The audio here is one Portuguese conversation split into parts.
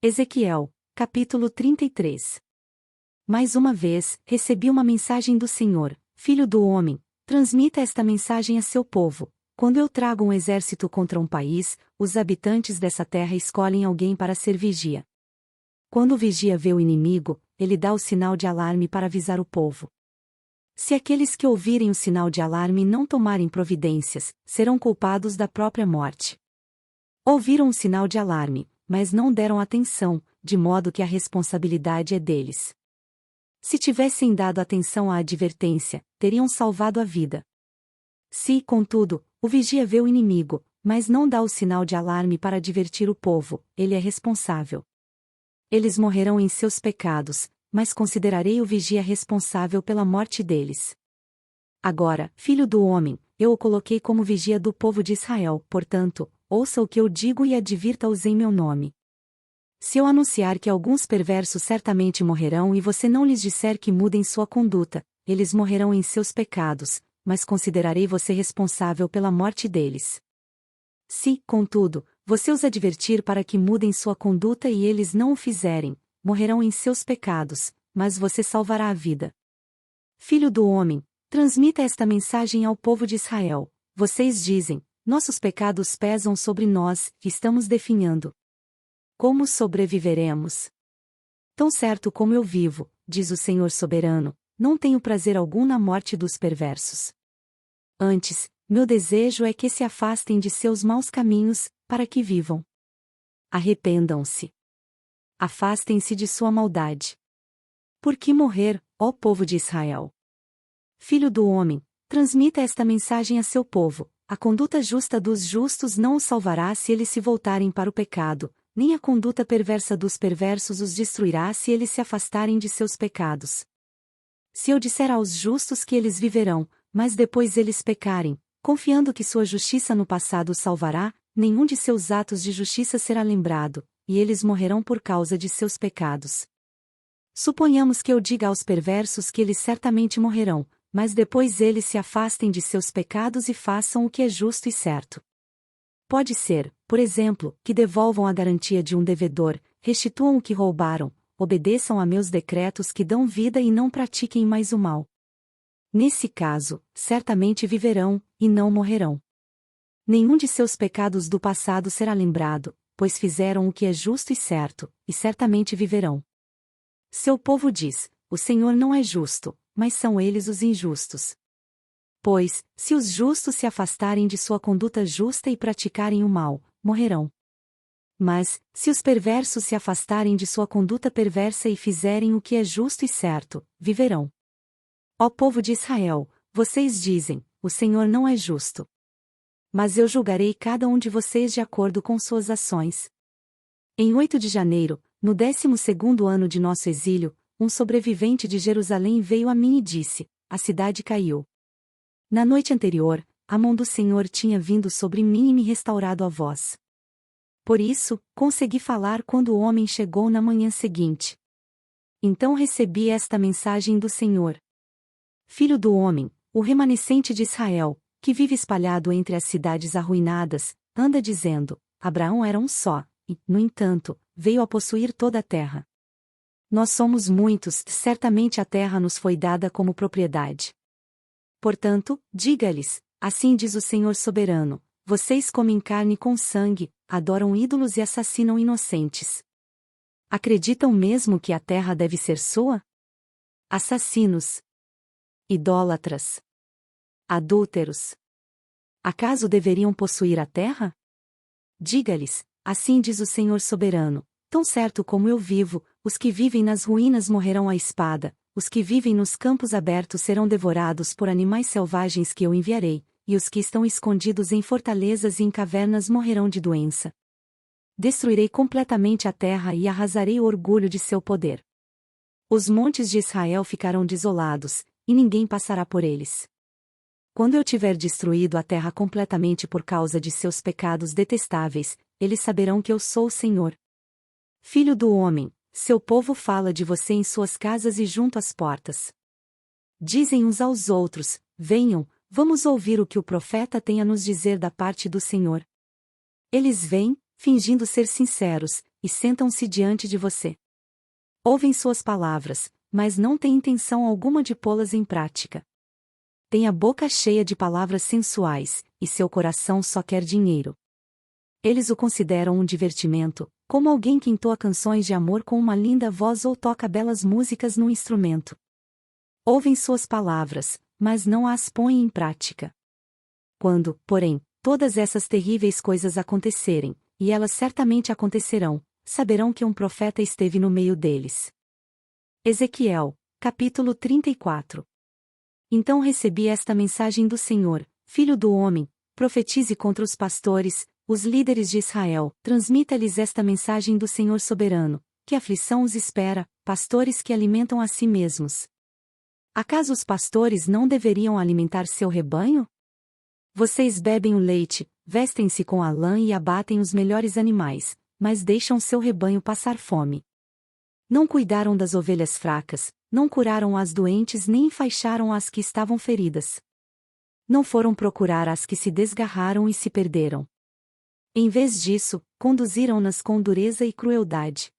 Ezequiel, capítulo 33. Mais uma vez, recebi uma mensagem do Senhor: Filho do homem, transmita esta mensagem a seu povo. Quando eu trago um exército contra um país, os habitantes dessa terra escolhem alguém para ser vigia. Quando o vigia vê o inimigo, ele dá o sinal de alarme para avisar o povo. Se aqueles que ouvirem o sinal de alarme não tomarem providências, serão culpados da própria morte. Ouviram o sinal de alarme, mas não deram atenção, de modo que a responsabilidade é deles. Se tivessem dado atenção à advertência, teriam salvado a vida. Se, contudo, o vigia vê o inimigo, mas não dá o sinal de alarme para advertir o povo, ele é responsável. Eles morrerão em seus pecados, mas considerarei o vigia responsável pela morte deles. Agora, filho do homem, eu o coloquei como vigia do povo de Israel, portanto, ouça o que eu digo e advirta-os em meu nome. Se eu anunciar que alguns perversos certamente morrerão e você não lhes disser que mudem sua conduta, eles morrerão em seus pecados, mas considerarei você responsável pela morte deles. Se, contudo, você os advertir para que mudem sua conduta e eles não o fizerem, morrerão em seus pecados, mas você salvará a vida. Filho do homem, transmita esta mensagem ao povo de Israel. Vocês dizem: nossos pecados pesam sobre nós, e estamos definhando. Como sobreviveremos? Tão certo como eu vivo, diz o Senhor soberano, não tenho prazer algum na morte dos perversos. Antes, meu desejo é que se afastem de seus maus caminhos, para que vivam. Arrependam-se. Afastem-se de sua maldade. Por que morrer, ó povo de Israel? Filho do homem, transmita esta mensagem a seu povo: a conduta justa dos justos não os salvará se eles se voltarem para o pecado, nem a conduta perversa dos perversos os destruirá se eles se afastarem de seus pecados. Se eu disser aos justos que eles viverão, mas depois eles pecarem, confiando que sua justiça no passado os salvará, nenhum de seus atos de justiça será lembrado, e eles morrerão por causa de seus pecados. Suponhamos que eu diga aos perversos que eles certamente morrerão, mas depois eles se afastem de seus pecados e façam o que é justo e certo. Pode ser, por exemplo, que devolvam a garantia de um devedor, restituam o que roubaram, obedeçam a meus decretos que dão vida e não pratiquem mais o mal. Nesse caso, certamente viverão, e não morrerão. Nenhum de seus pecados do passado será lembrado, pois fizeram o que é justo e certo, e certamente viverão. Seu povo diz: o Senhor não é justo, mas são eles os injustos. Pois, se os justos se afastarem de sua conduta justa e praticarem o mal, morrerão. Mas, se os perversos se afastarem de sua conduta perversa e fizerem o que é justo e certo, viverão. Ó povo de Israel, vocês dizem: o Senhor não é justo. Mas eu julgarei cada um de vocês de acordo com suas ações. Em 8 de janeiro, no 12º ano de nosso exílio, um sobrevivente de Jerusalém veio a mim e disse: a cidade caiu. Na noite anterior, a mão do Senhor tinha vindo sobre mim e me restaurado a voz. Por isso, consegui falar quando o homem chegou na manhã seguinte. Então recebi esta mensagem do Senhor: Filho do homem, o remanescente de Israel, que vive espalhado entre as cidades arruinadas, anda dizendo: Abraão era um só, e, no entanto, veio a possuir toda a terra. Nós somos muitos, certamente a terra nos foi dada como propriedade. Portanto, diga-lhes: assim diz o Senhor soberano, vocês comem carne com sangue, adoram ídolos e assassinam inocentes. Acreditam mesmo que a terra deve ser sua? Assassinos, idólatras, adúlteros. Acaso deveriam possuir a terra? Diga-lhes: assim diz o Senhor soberano, tão certo como eu vivo, os que vivem nas ruínas morrerão à espada, os que vivem nos campos abertos serão devorados por animais selvagens que eu enviarei, e os que estão escondidos em fortalezas e em cavernas morrerão de doença. Destruirei completamente a terra e arrasarei o orgulho de seu poder. Os montes de Israel ficarão desolados, e ninguém passará por eles. Quando eu tiver destruído a terra completamente por causa de seus pecados detestáveis, eles saberão que eu sou o Senhor. Filho do homem, seu povo fala de você em suas casas e junto às portas. Dizem uns aos outros: venham, vamos ouvir o que o profeta tem a nos dizer da parte do Senhor. Eles vêm, fingindo ser sinceros, e sentam-se diante de você. Ouvem suas palavras, mas não têm intenção alguma de pô-las em prática. Tem a boca cheia de palavras sensuais, e seu coração só quer dinheiro. Eles o consideram um divertimento, como alguém que entoa canções de amor com uma linda voz ou toca belas músicas num instrumento. Ouvem suas palavras, mas não as põem em prática. Quando, porém, todas essas terríveis coisas acontecerem, e elas certamente acontecerão, saberão que um profeta esteve no meio deles. Ezequiel, capítulo 34. Então recebi esta mensagem do Senhor: Filho do homem, profetize contra os pastores, os líderes de Israel, transmita-lhes esta mensagem do Senhor soberano: que aflição os espera, pastores que alimentam a si mesmos. Acaso os pastores não deveriam alimentar seu rebanho? Vocês bebem o leite, vestem-se com a lã e abatem os melhores animais, mas deixam seu rebanho passar fome. Não cuidaram das ovelhas fracas, não curaram as doentes nem enfaixaram as que estavam feridas. Não foram procurar as que se desgarraram e se perderam. Em vez disso, conduziram-nas com dureza e crueldade.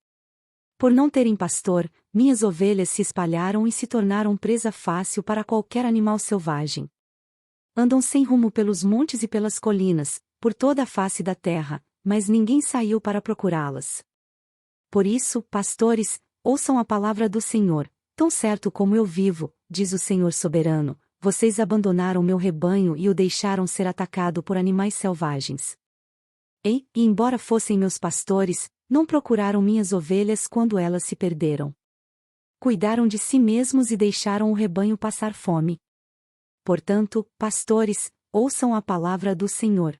Por não terem pastor, minhas ovelhas se espalharam e se tornaram presa fácil para qualquer animal selvagem. Andam sem rumo pelos montes e pelas colinas, por toda a face da terra, mas ninguém saiu para procurá-las. Por isso, pastores, ouçam a palavra do Senhor: tão certo como eu vivo, diz o Senhor soberano, vocês abandonaram meu rebanho e o deixaram ser atacado por animais selvagens. E embora fossem meus pastores, não procuraram minhas ovelhas quando elas se perderam. Cuidaram de si mesmos e deixaram o rebanho passar fome. Portanto, pastores, ouçam a palavra do Senhor.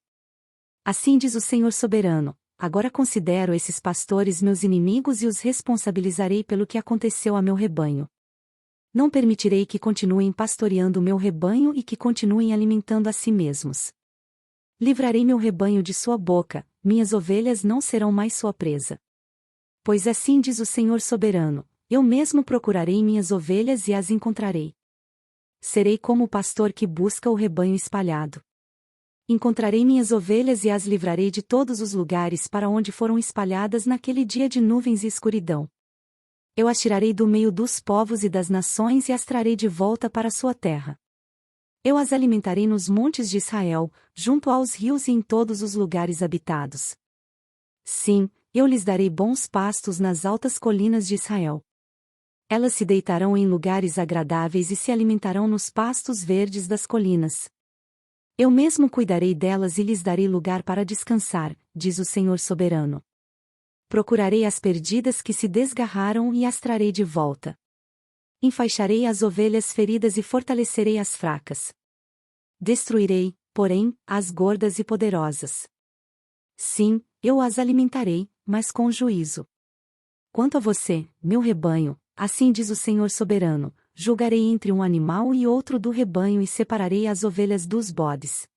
Assim diz o Senhor soberano: agora considero esses pastores meus inimigos e os responsabilizarei pelo que aconteceu a meu rebanho. Não permitirei que continuem pastoreando o meu rebanho e que continuem alimentando a si mesmos. Livrarei meu rebanho de sua boca, minhas ovelhas não serão mais sua presa. Pois assim diz o Senhor soberano: eu mesmo procurarei minhas ovelhas e as encontrarei. Serei como o pastor que busca o rebanho espalhado. Encontrarei minhas ovelhas e as livrarei de todos os lugares para onde foram espalhadas naquele dia de nuvens e escuridão. Eu as tirarei do meio dos povos e das nações e as trarei de volta para sua terra. Eu as alimentarei nos montes de Israel, junto aos rios e em todos os lugares habitados. Sim, eu lhes darei bons pastos nas altas colinas de Israel. Elas se deitarão em lugares agradáveis e se alimentarão nos pastos verdes das colinas. Eu mesmo cuidarei delas e lhes darei lugar para descansar, diz o Senhor soberano. Procurarei as perdidas que se desgarraram e as trarei de volta. Enfaixarei as ovelhas feridas e fortalecerei as fracas. Destruirei, porém, as gordas e poderosas. Sim, eu as alimentarei, mas com juízo. Quanto a você, meu rebanho, assim diz o Senhor soberano, julgarei entre um animal e outro do rebanho e separarei as ovelhas dos bodes.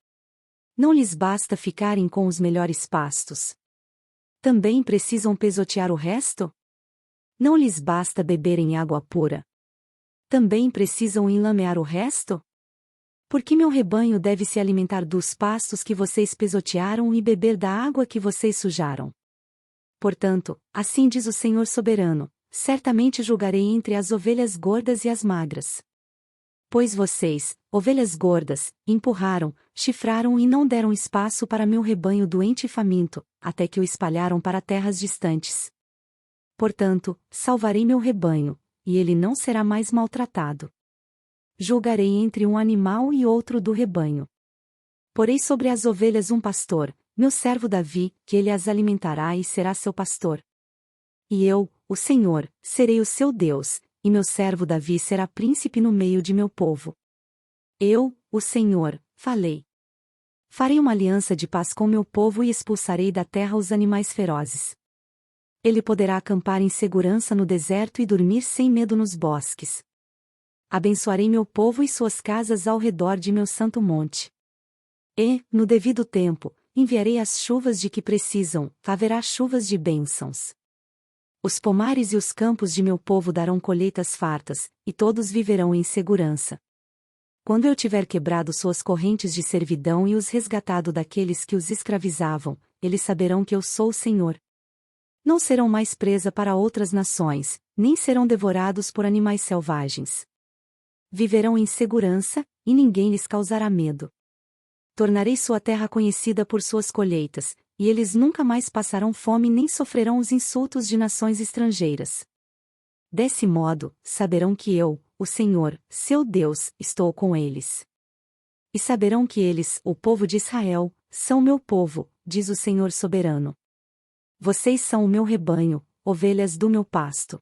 Não lhes basta ficarem com os melhores pastos. Também precisam pesotear o resto? Não lhes basta beberem água pura. Também precisam enlamear o resto? Porque meu rebanho deve se alimentar dos pastos que vocês pesotearam e beber da água que vocês sujaram. Portanto, assim diz o Senhor soberano: certamente julgarei entre as ovelhas gordas e as magras. Pois vocês, ovelhas gordas, empurraram, chifraram e não deram espaço para meu rebanho doente e faminto, até que o espalharam para terras distantes. Portanto, salvarei meu rebanho, e ele não será mais maltratado. Julgarei entre um animal e outro do rebanho. Porei sobre as ovelhas um pastor, meu servo Davi, que ele as alimentará e será seu pastor. E eu, o Senhor, serei o seu Deus, e meu servo Davi será príncipe no meio de meu povo. Eu, o Senhor, falei. Farei uma aliança de paz com meu povo e expulsarei da terra os animais ferozes. Ele poderá acampar em segurança no deserto e dormir sem medo nos bosques. Abençoarei meu povo e suas casas ao redor de meu santo monte. E, no devido tempo, enviarei as chuvas de que precisam, haverá chuvas de bênçãos. Os pomares e os campos de meu povo darão colheitas fartas, e todos viverão em segurança. Quando eu tiver quebrado suas correntes de servidão e os resgatado daqueles que os escravizavam, eles saberão que eu sou o Senhor. Não serão mais presa para outras nações, nem serão devorados por animais selvagens. Viverão em segurança, e ninguém lhes causará medo. Tornarei sua terra conhecida por suas colheitas, e eles nunca mais passarão fome nem sofrerão os insultos de nações estrangeiras. Desse modo, saberão que eu, o Senhor, seu Deus, estou com eles. E saberão que eles, o povo de Israel, são meu povo, diz o Senhor soberano. Vocês são o meu rebanho, ovelhas do meu pasto.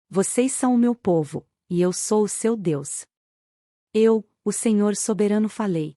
Vocês são o meu povo, e eu sou o seu Deus. Eu, o Senhor soberano falei.